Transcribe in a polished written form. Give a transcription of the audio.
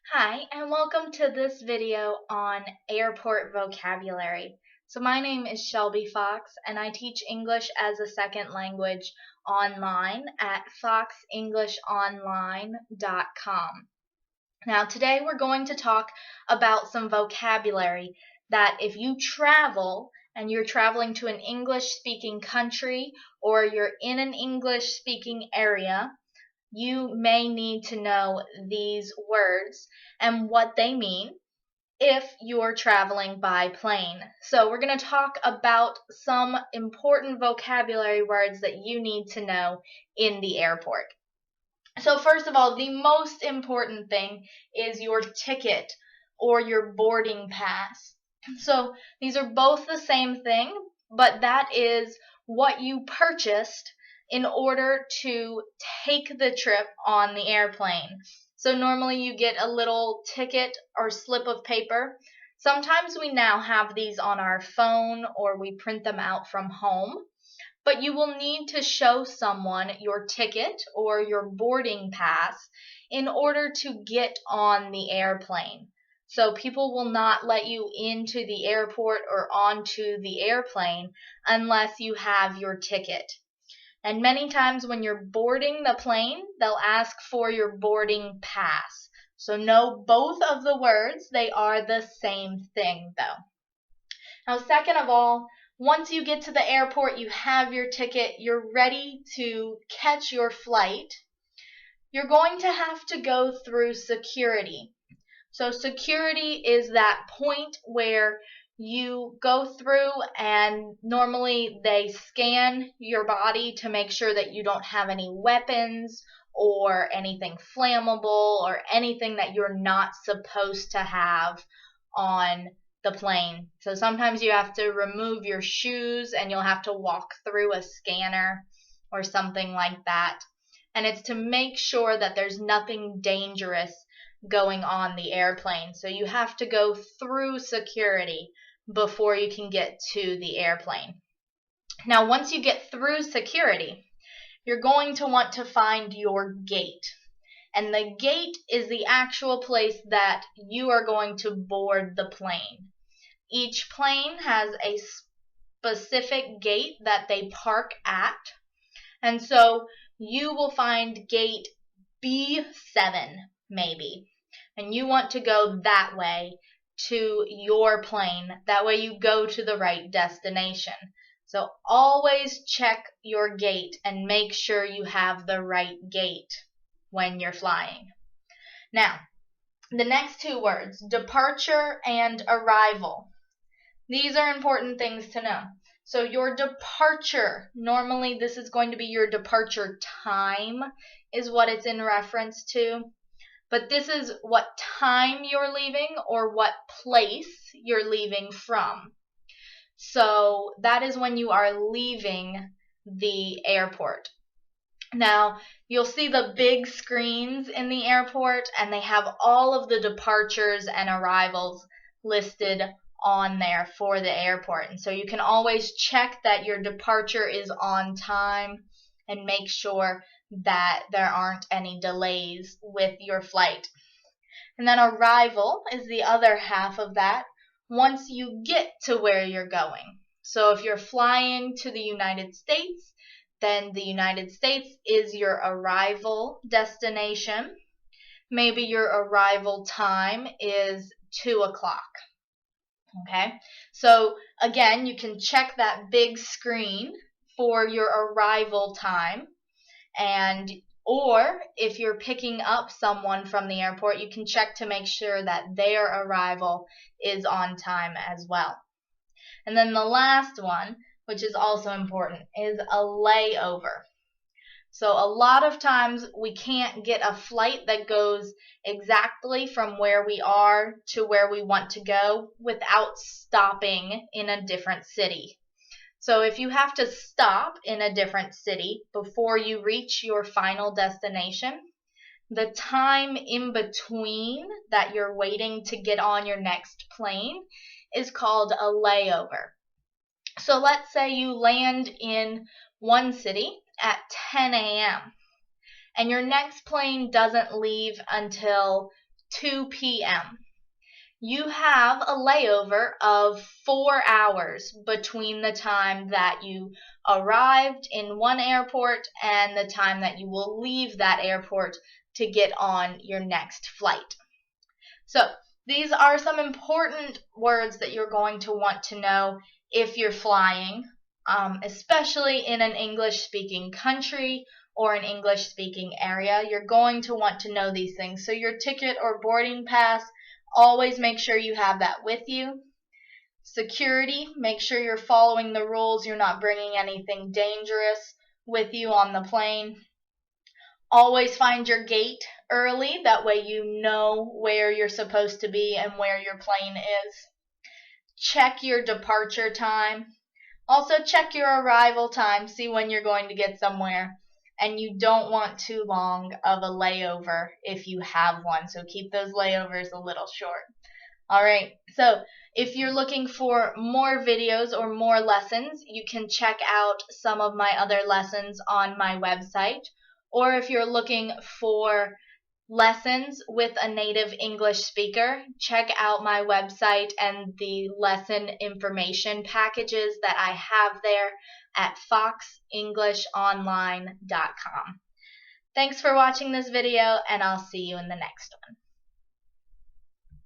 Hi, and welcome to this video on airport vocabulary. So my name is Shelby Fox, and I teach English as a second language online at foxenglishonline.com. Now today we're going to talk about some vocabulary that if you travel and you're traveling to an English-speaking country or you're in an English-speaking area, you may need to know these words and what they mean if you're traveling by plane. So we're going to talk about some important vocabulary words that you need to know in the airport. So first of all, the most important thing is your ticket or your boarding pass. So these are both the same thing, but that is what you purchased in order to take the trip on the airplane. So normally you get a little ticket or slip of paper. Sometimes we now have these on our phone or we print them out from home, but you will need to show someone your ticket or your boarding pass in order to get on the airplane. So people will not let you into the airport or onto the airplane unless you have your ticket. And many times when you're boarding the plane, they'll ask for your boarding pass. So know both of the words, they are the same thing though. Now, second of all, once you get to the airport, you have your ticket, you're ready to catch your flight, you're going to have to go through security. So security is that point where you go through and normally they scan your body to make sure that you don't have any weapons or anything flammable or anything that you're not supposed to have on the plane. So sometimes you have to remove your shoes and you'll have to walk through a scanner or something like that. And it's to make sure that there's nothing dangerous going on the airplane. So you have to go through security before you can get to the airplane. Now, once you get through security, you're going to want to find your gate. And the gate is the actual place that you are going to board the plane. Each plane has a specific gate that they park at. And so you will find gate B7 maybe. And you want to go that way to your plane. That way you go to the right destination. So always check your gate and make sure you have the right gate when you're flying. Now, the next two words, departure and arrival. These are important things to know. So your departure, normally this is going to be your departure time is what it's in reference to. But this is what time you're leaving or what place you're leaving from. So that is when you are leaving the airport. Now, you'll see the big screens in the airport, and they have all of the departures and arrivals listed on there for the airport. And so you can always check that your departure is on time and make sure that there aren't any delays with your flight. And then arrival is the other half of that once you get to where you're going. So if you're flying to the United States, then the United States is your arrival destination. Maybe your arrival time is 2 o'clock. Okay, so again, you can check that big screen for your arrival time, or if you're picking up someone from the airport, you can check to make sure that their arrival is on time as well. And then the last one, which is also important, is a layover. So a lot of times we can't get a flight that goes exactly from where we are to where we want to go without stopping in a different city. So if you have to stop in a different city before you reach your final destination, the time in between that you're waiting to get on your next plane is called a layover. So let's say you land in one city at 10 a.m. and your next plane doesn't leave until 2 p.m. You have a layover of 4 hours between the time that you arrived in one airport and the time that you will leave that airport to get on your next flight. So these are some important words that you're going to want to know if you're flying, especially in an English-speaking country or an English-speaking area. You're going to want to know these things. So your ticket or boarding pass, always make sure you have that with you. Security, make sure you're following the rules. You're not bringing anything dangerous with you on the plane. Always find your gate early. That way you know where you're supposed to be and where your plane is. Check your departure time. Also check your arrival time. See when you're going to get somewhere. And you don't want too long of a layover if you have one. So keep those layovers a little short. Alright, so if you're looking for more videos or more lessons, you can check out some of my other lessons on my website. Or if you're looking for lessons with a native English speaker, check out my website and the lesson information packages that I have there at foxenglishonline.com. Thanks for watching this video, and I'll see you in the next one.